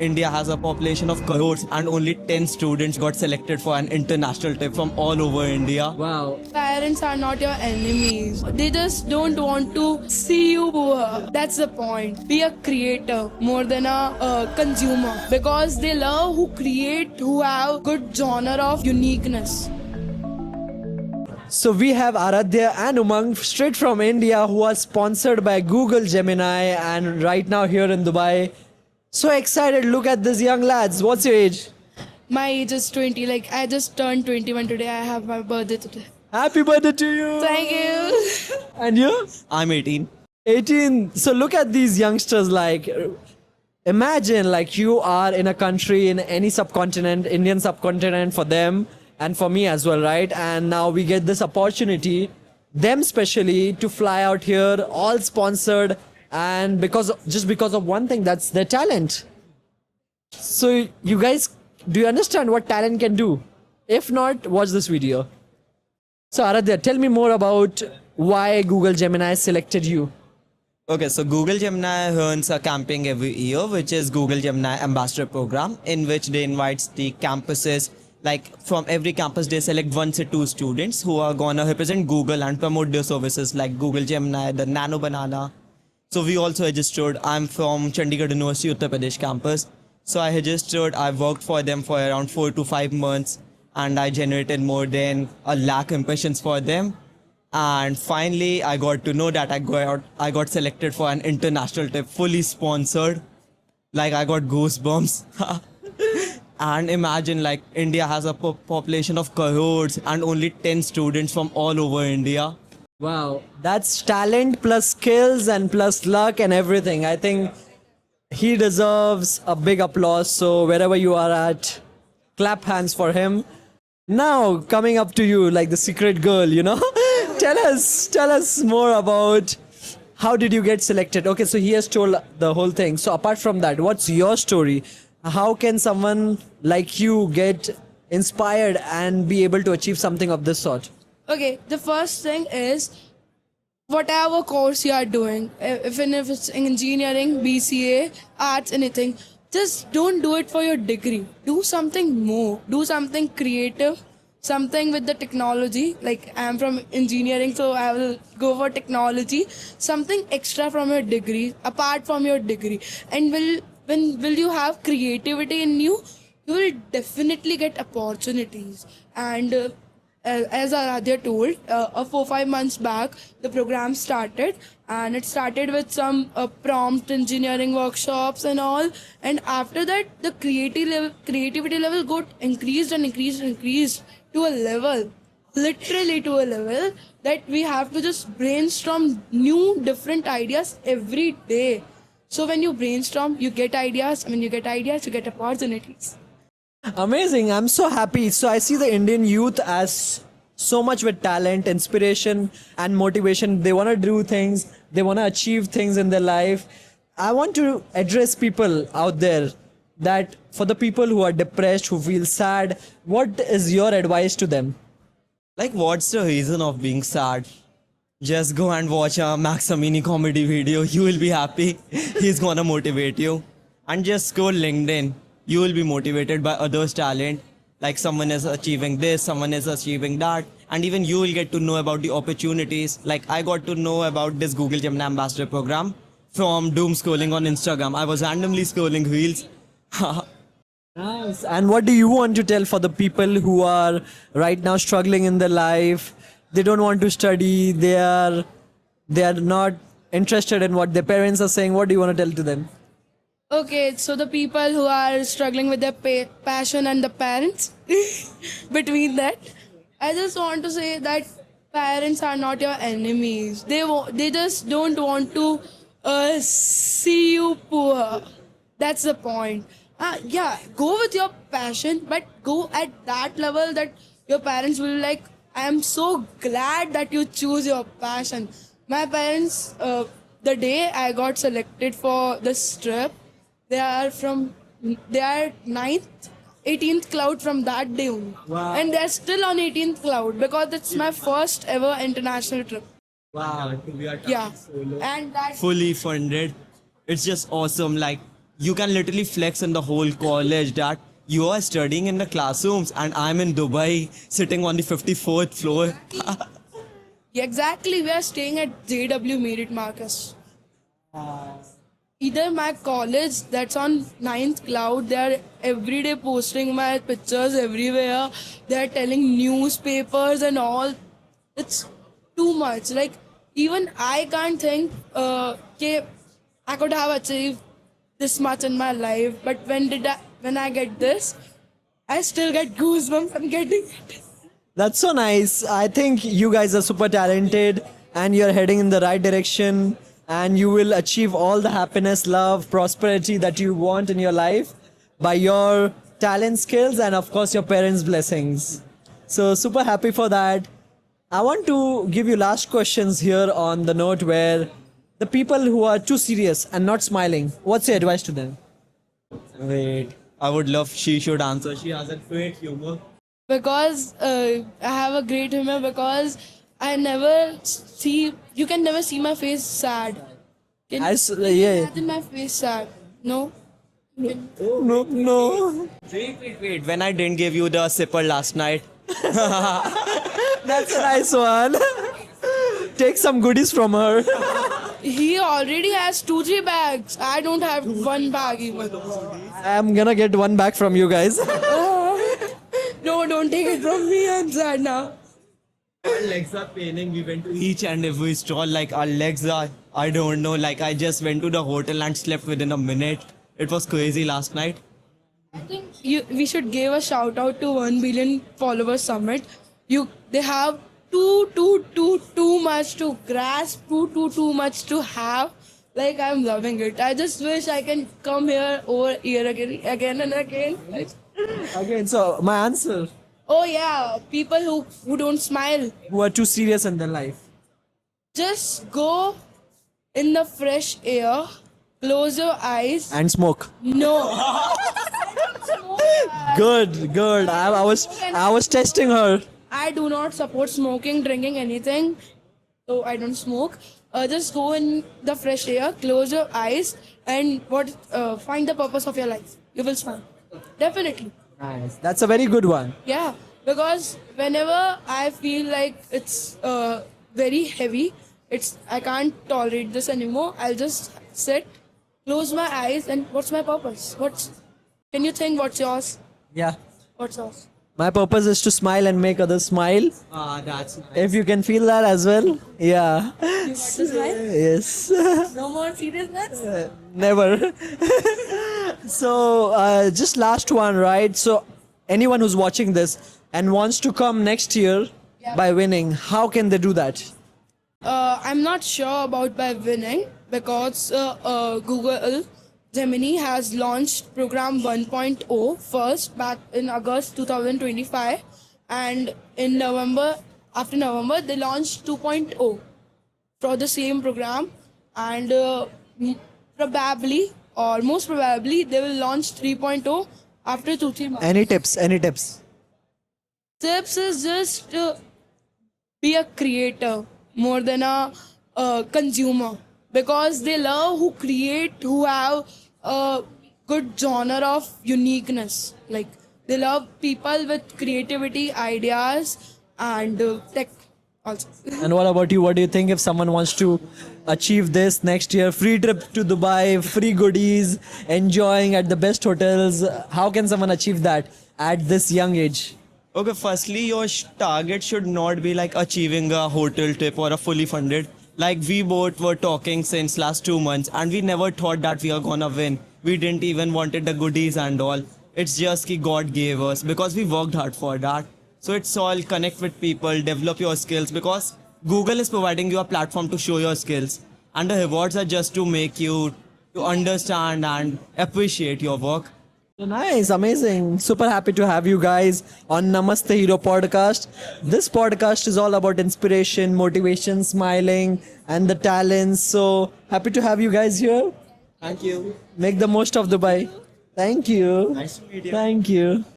India has a population of crores and only 10 students got selected for an international trip from all over India. Wow. Parents are not your enemies. They just don't want to see you poor. That's the point. Be a creator more than a consumer because they love who create, who have good genre of uniqueness. So we have Aradhya and Umang straight from India who are sponsored by Google Gemini and right now here in Dubai. So excited. Look at these young lads. What's your age? My age is 20. Like I just turned 21 today. I have my birthday today. Happy birthday to you. Thank you. And you? I'm 18. 18. So look at these youngsters like imagine like you are in a country in any subcontinent, Indian subcontinent for them and for me as well, right? And now we get this opportunity, them specially to fly out here, all sponsored and just because of one thing, that's their talent. So you guys, do you understand what talent can do? If not, watch this video. So Aradhya, tell me more about why Google Gemini selected you. Okay, so Google Gemini runs a camping every year, which is Google Gemini Ambassador Program, in which they invite the campuses, like from every campus, they select 1 to 2 students who are gonna represent Google and promote their services like Google Gemini, the Nano Banana. So we also registered. I'm from Chandigarh University, Uttar Pradesh campus. So I registered, I worked for them for around 4 to 5 months and I generated more than 1 lakh impressions for them. And finally, I got to know that I got selected for an international trip, fully sponsored. Like I got goosebumps. And imagine like India has a population of crores and only 10 students from all over India. Wow. That's talent plus skills and plus luck and everything. I think he deserves a big applause. So wherever you are at, clap hands for him. Now coming up to you like the secret girl, you know. Tell us more about how did you get selected? Okay, so he has told the whole thing. So apart from that, what's your story? How can someone like you get inspired and be able to achieve something of this sort? Okay, the first thing is whatever course you are doing, even if it's engineering, BCA, arts, anything, just don't do it for your degree. Do something more. Do something creative, something with the technology. Like I'm from engineering, so I will go for technology. Something extra from your degree, apart from your degree. And will you have creativity in you, you will definitely get opportunities. And as Aradhya told, 4-5 months back, the program started, and it started with some prompt engineering workshops and all. And after that, the creativity level got increased and increased to a level, literally to a level that we have to just brainstorm new, different ideas every day. So when you brainstorm, you get ideas. When you get ideas, you get opportunities. Amazing. I'm so happy. So I see the Indian youth as so much with talent, inspiration and motivation. They want to do things. They want to achieve things in their life. I want to address people out there that for the people who are depressed, who feel sad, what is your advice to them? Like what's the reason of being sad? Just go and watch a Max Amini comedy video. You will be happy. He's gonna motivate you. And just scroll LinkedIn. You will be motivated by others' talent. Like someone is achieving this, someone is achieving that. And even you will get to know about the opportunities. Like I got to know about this Google Gemini Ambassador Program from doom scrolling on Instagram. I was randomly scrolling reels. Nice. And what do you want to tell for the people who are right now struggling in their life? They don't want to study. They are not interested in what their parents are saying. What do you want to tell to them? Okay, so the people who are struggling with their passion and the parents, between that, I just want to say that parents are not your enemies. They just don't want to see you poor. That's the point. Yeah, go with your passion, but go at that level that your parents will be like, I am so glad that you choose your passion. My parents, the day I got selected for this trip, they are 9th, 18th cloud from that day only. Wow. And they're still on 18th cloud because it's my first ever international trip. Wow. Yeah. And that Fully funded. It's just awesome. Like you can literally flex in the whole college that you are studying in the classrooms and I'm in Dubai sitting on the 54th floor. Yeah, exactly. We are staying at JW Merit Marcus. Either my college that's on ninth cloud, they are every day posting my pictures everywhere. They are telling newspapers and all. It's too much. Like, even I can't think okay, I could have achieved this much in my life. But when I get this, I still get goosebumps. I'm getting it. That's so nice. I think you guys are super talented and you're heading in the right direction and you will achieve all the happiness, love, prosperity that you want in your life by your talent, skills, and of course your parents' blessings. So super happy for that. I want to give you last questions here on the note where the people who are too serious and not smiling, what's your advice to them? Wait, I would love she should answer. She has a great humor. Because I have a great humor, because I never see, you can never see my face sad. Can Yeah. imagine my face sad? No? No. Wait, when I didn't give you the sipper last night. That's a nice one. Take some goodies from her. He already has 2-3 bags. I don't have one bag even. I'm gonna get one back from you guys. No, don't take it from me. I'm sad now. Our legs are paining. We went to each and every stall. Like our legs are, I don't know. Like I just went to the hotel and slept within a minute. It was crazy last night. I think we should give a shout out to 1 billion followers summit. They have too much to grasp, too much to have. Like, I'm loving it. I just wish I can come here again and again. Again, so my answer. Oh yeah, people who don't smile. Who are too serious in their life. Just go in the fresh air, close your eyes. And smoke. No. Good. I was testing her. I do not support smoking, drinking, anything. So I don't smoke. Just go in the fresh air, close your eyes, and find the purpose of your life. You will smile. Definitely. Nice. That's a very good one. Yeah. Because whenever I feel like it's very heavy, I can't tolerate this anymore. I'll just sit, close my eyes, and what's my purpose? Can you think what's yours? Yeah. What's yours? My purpose is to smile and make others smile. That's nice. If you can feel that as well. Yeah. You want to smile? Yes. No more seriousness? Never. So, just last one, right? So, anyone who's watching this and wants to come next year by winning, how can they do that? I'm not sure about by winning, because Google Gemini has launched program 1.0 first back in August 2025, and in after November they launched 2.0 for the same program, and most probably they will launch 3.0 after 2-3 months. Any tips? Tips is just be a creator more than a consumer, because they love who create, who have a good genre of uniqueness. Like, they love people with creativity, ideas, and tech also. And what about you? What do you think if someone wants to achieve this next year? Free trip to Dubai, free goodies, enjoying at the best hotels. How can someone achieve that at this young age? Okay, firstly, your target should not be like achieving a hotel trip or a fully funded. Like we both were talking since last 2 months and we never thought that we are gonna win. We didn't even wanted the goodies and all. It's just that God gave us because we worked hard for that. So it's all connect with people, develop your skills, because Google is providing you a platform to show your skills. And the rewards are just to make you to understand and appreciate your work. Nice, amazing. Super happy to have you guys on Namaste Hero podcast. This podcast is all about inspiration, motivation, smiling, and the talents. So happy to have you guys here. Thank you. Make the most of Dubai. Thank you. Nice to meet you. Thank you.